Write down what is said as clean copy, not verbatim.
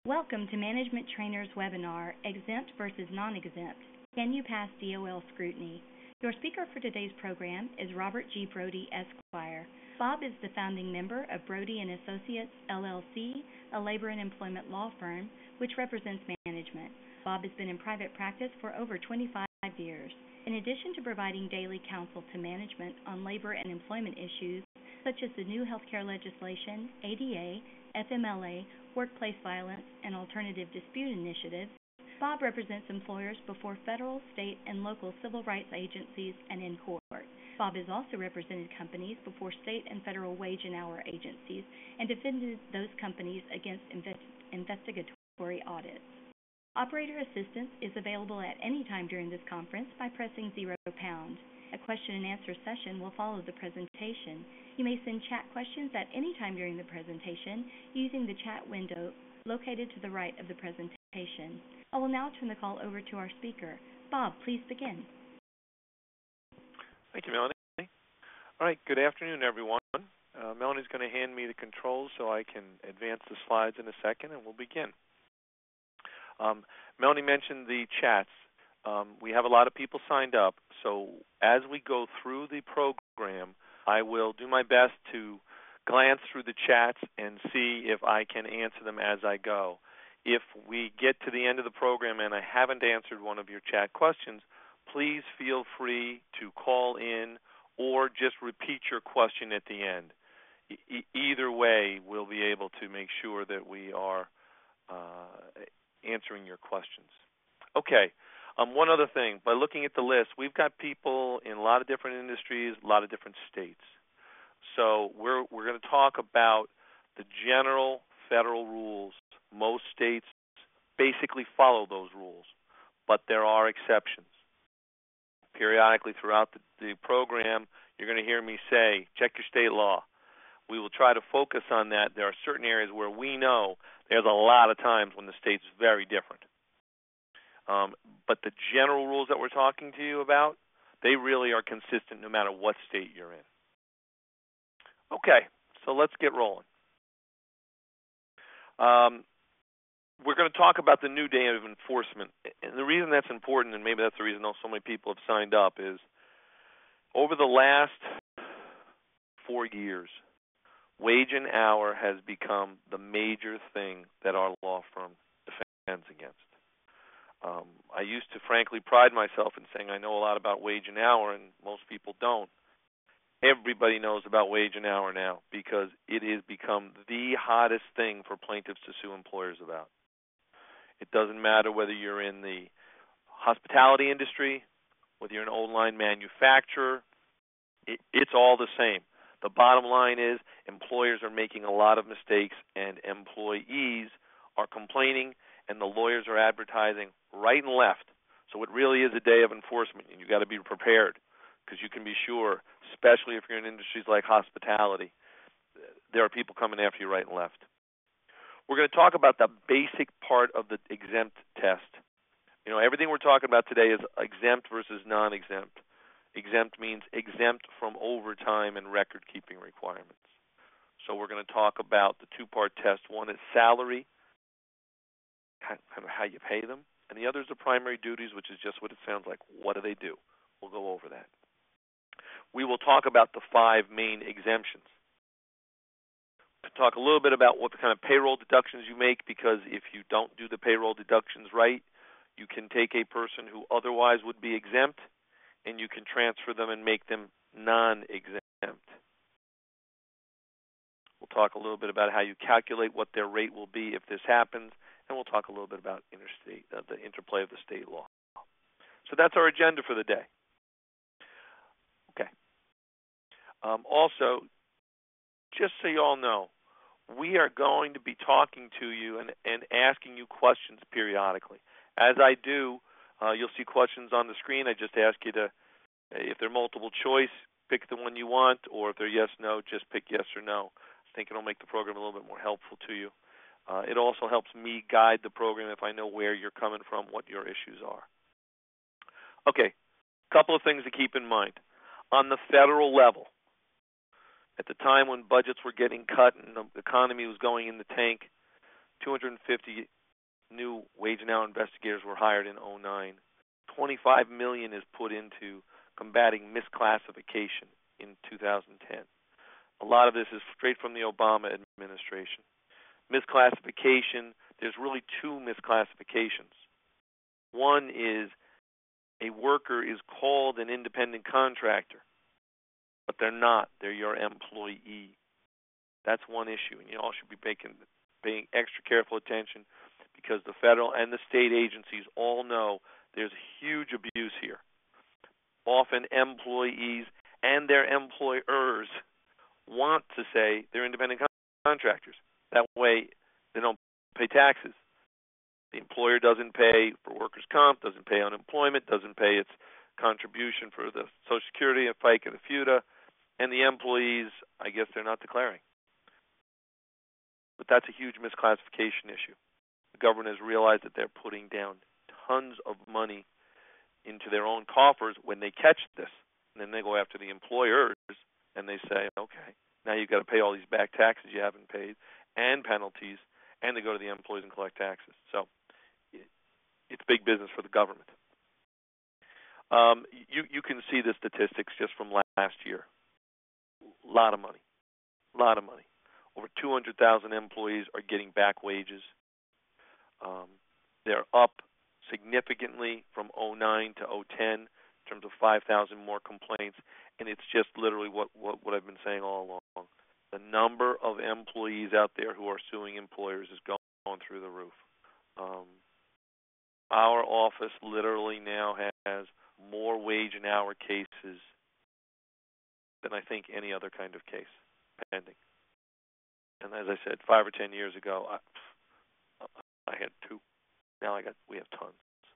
Welcome to Management Trainers webinar, Exempt versus Non-Exempt. Can you pass DOL scrutiny? Your speaker for today's program is Robert G. Brody, Esquire. Bob is the founding member of Brody and Associates, LLC, a labor and employment law firm which represents management. Bob has been in private practice for over 25 years. In addition to providing daily counsel to management on labor and employment issues such as the new healthcare legislation, ADA, FMLA, workplace violence, and alternative dispute initiatives, Bob represents employers before federal, state, and local civil rights agencies and in court. Bob has also represented companies before state and federal wage and hour agencies and defended those companies against investigatory audits. Operator assistance is available at any time during this conference by pressing #. A question and answer session will follow the presentation. You may send chat questions at any time during the presentation using the chat window located to the right of the presentation. I will now turn the call over to our speaker. Bob, please begin. Thank you, Melanie. All right, good afternoon, everyone. Melanie's going to hand me the controls so I can advance the slides in a second, and we'll begin. Melanie mentioned the chats. We have a lot of people signed up, so as we go through the program, I will do my best to glance through the chats and see if I can answer them as I go. If we get to the end of the program and I haven't answered one of your chat questions, please feel free to call in or just repeat your question at the end. Either way, we'll be able to make sure that we are answering your questions. Okay. One other thing, by looking at the list, we've got people in a lot of different industries, a lot of different states. So we're going to talk about the general federal rules. Most states basically follow those rules, but there are exceptions. Periodically throughout the program, you're going to hear me say, check your state law. We will try to focus on that. There are certain areas where we know there's a lot of times when the state's very different. But the general rules that we're talking to you about, they really are consistent no matter what state you're in. Okay, so let's get rolling. We're going to talk about the new day of enforcement. And the reason that's important, and maybe that's the reason so many people have signed up, is over the last 4 years, wage and hour has become the major thing that our law firm defends against. I used to frankly pride myself in saying I know a lot about wage and hour, and most people don't. Everybody knows about wage and hour now because it has become the hottest thing for plaintiffs to sue employers about. It doesn't matter whether you're in the hospitality industry, whether you're an online manufacturer, it's all the same. The bottom line is employers are making a lot of mistakes and employees are complaining and the lawyers are advertising right and left. So it really is a day of enforcement, and you've got to be prepared because you can be sure, especially if you're in industries like hospitality, there are people coming after you right and left. We're going to talk about the basic part of the exempt test. You know, everything we're talking about today is exempt versus non-exempt. Exempt means exempt from overtime and record-keeping requirements. So we're going to talk about the two-part test. One is salary, kind of how you pay them, and the other is the primary duties, which is just what it sounds like. What do they do? We'll go over that. We will talk about the 5 main exemptions. We'll talk a little bit about what kind of payroll deductions you make, because if you don't do the payroll deductions right, you can take a person who otherwise would be exempt and you can transfer them and make them non-exempt. We'll talk a little bit about how you calculate what their rate will be if this happens, and we'll talk a little bit about the interplay of the state law. So that's our agenda for the day. Okay. Also, just so you all know, we are going to be talking to you and asking you questions periodically. As I do, you'll see questions on the screen. I just ask you to, if they're multiple choice, pick the one you want, or if they're yes, no, just pick yes or no. I think it'll make the program a little bit more helpful to you. It also helps me guide the program if I know where you're coming from, what your issues are. Okay, a couple of things to keep in mind. On the federal level, at the time when budgets were getting cut and the economy was going in the tank, 250 new wage and hour investigators were hired in '09. $25 million is put into combating misclassification in 2010. A lot of this is straight from the Obama administration. Misclassification, there's really two misclassifications. One is a worker is called an independent contractor, but they're not. They're your employee. That's one issue, and you all should be paying extra careful attention because the federal and the state agencies all know there's huge abuse here. Often employees and their employers want to say they're independent contractors. That way they don't pay taxes. The employer doesn't pay for workers' comp, doesn't pay unemployment, doesn't pay its contribution for the Social Security and FICA and FUTA, and the employees, I guess they're not declaring. But that's a huge misclassification issue. The government has realized that they're putting down tons of money into their own coffers when they catch this. And then they go after the employers and they say, okay, now you've got to pay all these back taxes you haven't paid and penalties, and they go to the employees and collect taxes. So it's big business for the government. You can see the statistics just from last year. A lot of money. Over 200,000 employees are getting back wages. They're up significantly from '09 to '10 in terms of 5,000 more complaints, and it's just literally what I've been saying all along. The number of employees out there who are suing employers is going through the roof. Our office literally now has more wage and hour cases than I think any other kind of case pending. And as I said, 5 or 10 years ago, I had 2. Now we have tons.